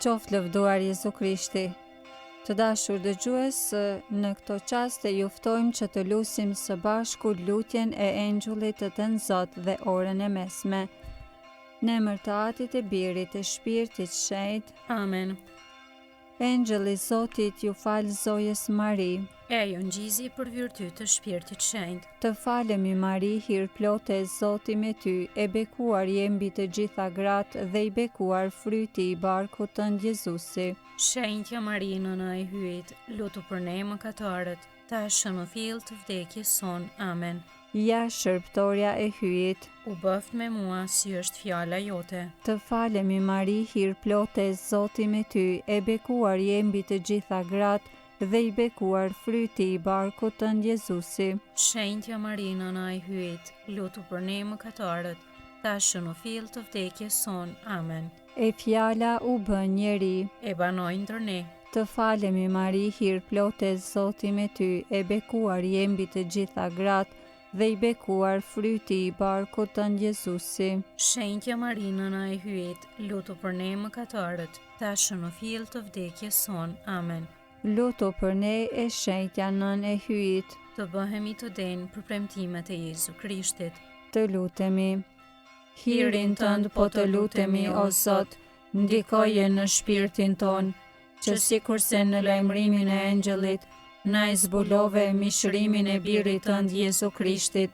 Qoftë lëvduar Jezu Krishti. Të dashur dëgjues, në këto çaste ju ftojmë që të lutim së bashku lutjen e Engjullit të Thënë Zot dhe orën e mesme. Në emër të Atit, e Birit, e Shpirtit Shenjtë. Amen. Engjëlli i Zotit ju fal zojës Mari. Ejo ngjizi për virtyt të Shpirtit Shenjtë. Të falemi Mari, hir plote e Zoti me ty, e bekuar je mbi të gjitha gratë dhe i bekuar fryti i barkut tënd Jezusi. Shenjtja Mari, nëna e hyjit, lutu për ne mëkatarët, tashmë në fill të vdekjes son. Amen. Ja shërbëtorja e hyjit, U bëft me mua si është fjala jote. të falemi Mari, hir plote e Zoti me ty, e bekuar je mbi të gjitha gratë dhe i bekuar fryti i barkut tënd Jezusi. Shenjtja Mari, nëna e hyjit, lutu për ne mëkatarët, tashmë në fill të vdekjes son. Amen. E fjala u bë njeri, E banoi ndër ne. të falemi Mari, hir plote e Zoti me ty, e bekuar je mbi të gjitha gratë dhe i bekuar fryti i barkut tënd Jezusi. Shenjtja Mari, nëna e hyjit, lutu për ne mëkatarët, tashmë në fill të vdekjes son. Amen. Lutu për ne, e shenjtja nën e hyjit, Të bëhemi të denjë për premtimet e Jezu Krishtit. të lutemi. Hirin tënd po të lutemi, o Zot, ndikoje në shpirtin ton, që sikurse në lajmërimin e engjëllit, na e zbulove mishërimin e birit tënd Jezu Krishtit,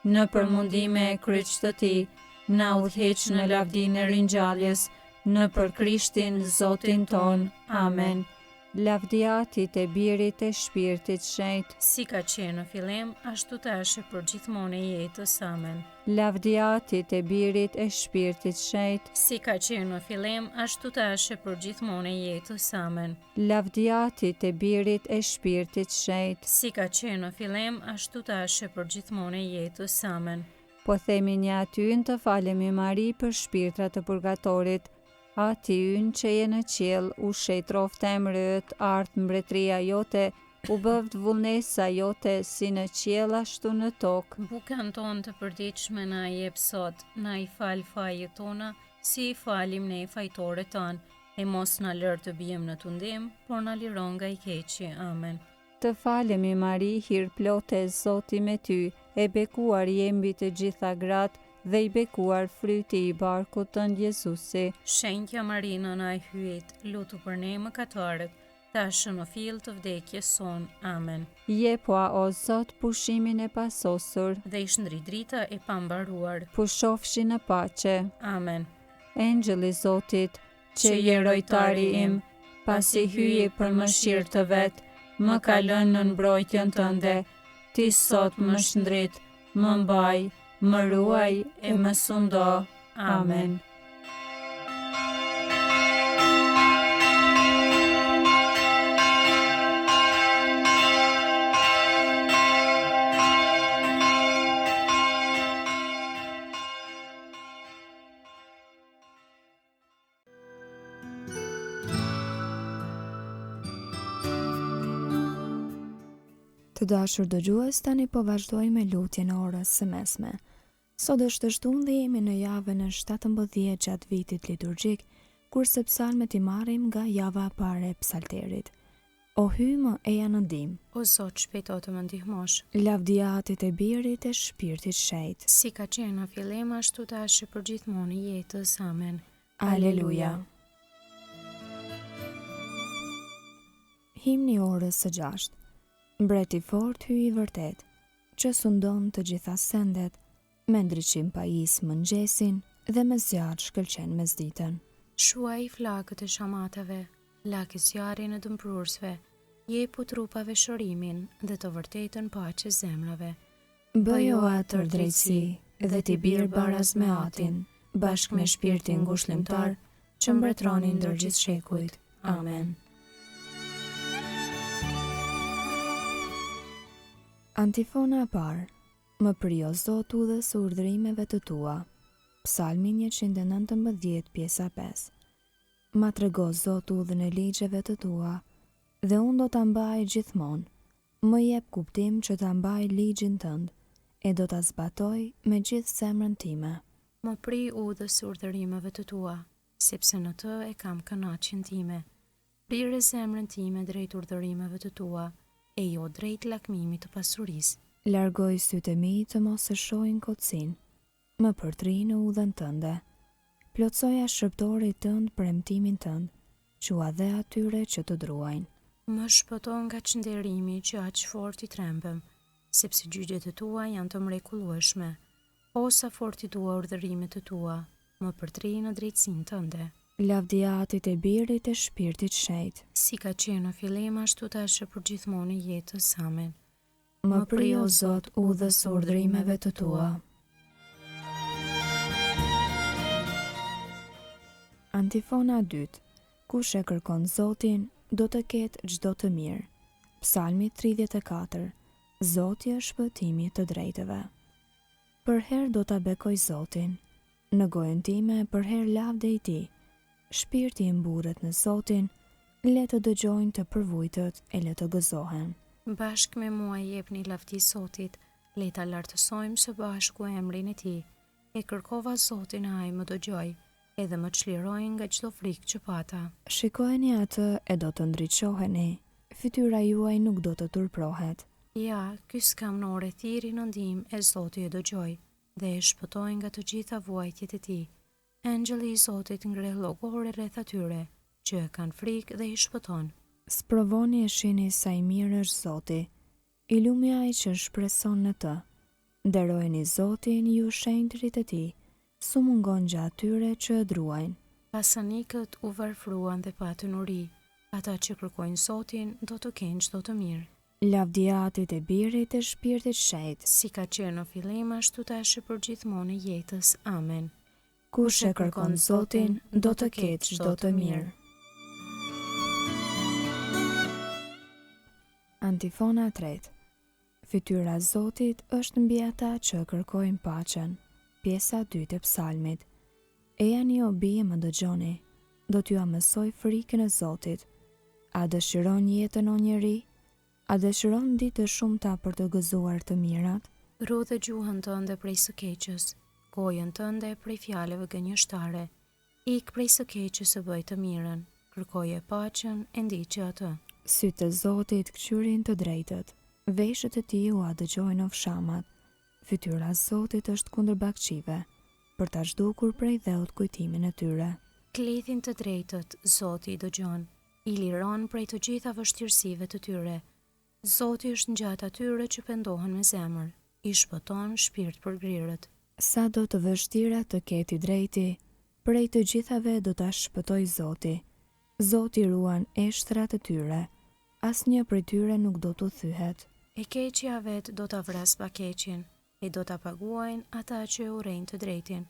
në përmundime e kryq të tij, na udhëheq në lavdinë e ringjalljes, në për Krishtin Zotin ton. Amen. Lavdia Atit, e Birit, e Shpirtit Shenjtë. Si ka qenë në fillim, ashtu tash e për gjithmonë e jetës. Amen. Lavdia Atit, e Birit, e Shpirtit Shenjtë. Si ka qenë në fillim, ashtu tash e për gjithmonë e jetës. Amen. Lavdia Atit, e Birit, e Shpirtit Shenjtë. Si ka qenë në fillim, ashtu tash e për gjithmonë e jetës. Amen. Po themi një atyën të falemi Mari për shpirtrat të purgatorit. Ati ynë që je në qiell, u shejtroft emrët, ardh mbretëria jote, u bëvt vullnesa jote, si në qiell ashtu në tokë. Bukën tonë të përditshme na i jep sot, na i fal fajet tona, si i falim ne fajtorët tanë, e mos na lër të bijmë në tundim, por na liron nga i keqi. Amen. Të falemi Mari, hir plote e Zoti me ty, e bekuar je mbi të gjitha gratë dhe i bekuar fryti i barkut tënd Jezusi. Shenjtja Mari, nëna e hyjit, lutu për ne mëkatarët, tashmë në fill të vdekjes son. Amen. Jepua, o Zot, pushimin e pasosur, Dhe i shndri drita e pambaruar. pushofshi në paqe. Amen. Engjëlli i Zotit, që je rojtari im, pasi hyje për mëshirë të vet, më ka lënë në mbrojtjen tënde. Ti sot më shndrit, më mbaj, më ruaj e më sundo. Amen. Të dashur dëgjues, tani po vazhdojmë me lutjen e orës së mesme. Sot është shtunë dhe jemi në javën e 17 gjatë vitit liturgjik, kurse psalmet i marrim nga java e parë e psalterit. O hyj më eja në ndihmë, O Zot, shpejto të më ndihmosh. lavdia Atit, e Birit, e Shpirtit Shenjtë. Si ka qenë në fillim, ashtu tash e për gjithmonë i jetës. Amen. Aleluja. Himni i orës së 6. Mbreti fort hyj i vërtet, që sundon të gjitha sendet, me ndriçim pajis mëngjesin dhe me zjarr shkëlqen mesditën. Shuaj flakët e shamatave, laki zjarrin e dëmbruesve, jepu trupave shërimin dhe të vërtetën paqe zemrave. Bëjo atër drejtësi dhe t'i birë baraz me atin, bashkë me shpirtin ngushëllimtar, që mbretronin ndër gjithë shekujt. Amen. Antifona e parë. Më prijo Zot udhës së urdhërimeve të tua. Psalmi 119, pjesa 5. Ma trego Zot udhën e ligjeve të tua, dhe unë do ta mbaj gjithmonë. Më jep kuptim që ta mbaj ligjin tënd, e do ta zbatoj me gjithë zemrën time. Më pri udhës së urdhërimeve të tua, sepse në të e kam kënaqjen time. Rrire zemrën time drejt urdhërimeve të tua, e jo drejt lakmimit të pasurisë. Largoj sytë e mi të mos e shohin kocsin, më përtri në udhën tënde. Plotsoja shërptorit tënd premtimin tënd, qua dhe atyre që të druajnë. Më shpëton nga çnderimi që aq fort i trembem, sepse gjyqjet e tua janë të mrekullueshme. O sa fort i dua urdhërimet e tua, më përtri në drejtsinë tënde. Lavdiatit e birit e shpirtit shejt. Si ka qenë në fillim ashtu tash për gjithmonë e jetës. Amen. Më pri o Zot udhës urdhrimeve të tua. Antifona 2. Kush e kërkon Zotin, do të ketë çdo të mirë. Psalmi 34. Zoti është shpëtimi të drejtëve. Për herë do ta bekoj Zotin, në gojën time për herë lavde i tij. Shpirti i mburret në Zotin, le të dëgjojnë të përvujtët e le të gëzohen. Bashkë me mua jepni lavdi Zotit, le ta lartësojmë së bashku emrin e tij. E kërkova Zotin, ai më dëgjoi, edhe më çliroi nga çdo frikë që pata. Shikojeni atë e do të ndriçoheni, fytyra juaj nuk do të turprohet. Ja, ky skam në orë thiri në ndihmë e Zoti e dëgjoi, dhe e shpëtoi nga të gjitha vuajtjet e tij. Engjëlli i Zotit ngreh llogore rreth atyre që e kanë frikë dhe i shpëton. Sprovoni e shihni sa i mirë është Zoti, i lumi ai që shpreson në të. Nderojeni Zotin ju shenjtërit e tij, su mungon gjatë atyre që e druajnë. Pasanikët u varfruan dhe patën uri, ata që kërkojnë Zotin do të kenë çdo të mirë. Lavdiatit e birit e shpirtit shejt. Si ka qenë në fillim ashtu tash për gjithmonë e jetës. Amen. Kush e kërkon Zotin, do të ketë çdo të mirë. Antifona 3. Fytyra e Zotit është mbi ata që kërkojnë paqen. Pjesa 2 e psalmit. Ejani o bie më dëgjoni, do t'ju mësoj frikën e Zotit. A dëshiron jetën o njeri? A dëshiron ditë shumëta për të gëzuar të mirat? Rudhë gjuhën tënde prej së keqës, gojën tënde prej fjalëve gënjeshtare. Ik prej së keqës e bëj të mirën, kërkoje paqen e ndiqë atë. Sytë e Zotit kqyrin të drejtët, veshët e tij u dëgjojnë ofshamat. Fytyra e Zotit është kundër bakqive, për ta zhdukur prej dheut kujtimin e tyre. Klithin të drejtët Zoti i dëgjon, i liron prej të gjitha vështirësive të tyre. Zoti është ngjatë atyre që pendohen me zemër, i shpëton shpirt për grirët. Sa do të vështira të ketë i drejti, prej të gjithave do ta shpëtoj Zoti. Zoti ruan eshtrat e tyre, asnjë prej tyre nuk do t'u thyhet. E keqja vet do ta vras pa keqin, e do ta paguajnë ata që e urrejnë të drejtin.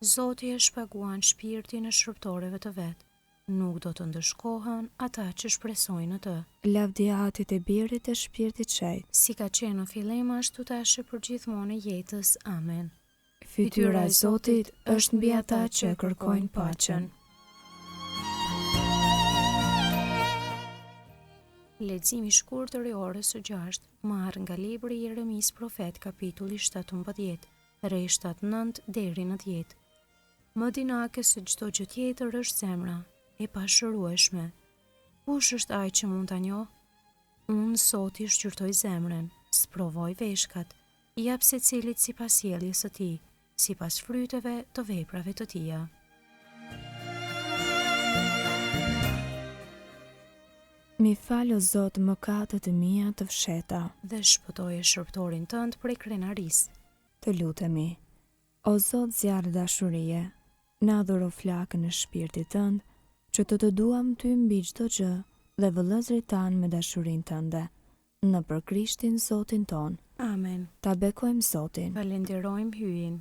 Zoti e shpaguan shpirtin e shërptorëve të vet. Nuk do të ndëshkohen ata që shpresojnë në të. Lavdiatit e birit e shpirtit shejt. Si ka qenë në fillim ashtu tash për gjithmonë e jetës. Amen. Fytyra e Zotit është mbi ata që kërkojnë paqen. Leximi i shkurtër i orës së 6, marr nga libri i Jeremis profet, kapitulli 17, rreshtat 9 deri në 10. Më dinake se çdo gjë tjetër është zemra e pashërueshme. Kush është ai që mund ta njohë? Unë Zoti shqyrtoj zemrën, sprovoj veshkat, jap secilit sipas sjelljes së tij, sipas fryteve të veprave të tija. Mi fal o Zot mëkatet e mia të fsheta, Dhe shpëtoje shërptorin tënd prej krenarisë. të lutemi. O Zot zjarr dashurie, na dhuro flakën e shpirtit tënd, që të duam ty mbi çdo gjë dhe vëllezërit tanë me dashurinë tënde. Në për Krishtin Zotin ton. Amen. Ta bekojmë Zotin. Falenderojmë hyin.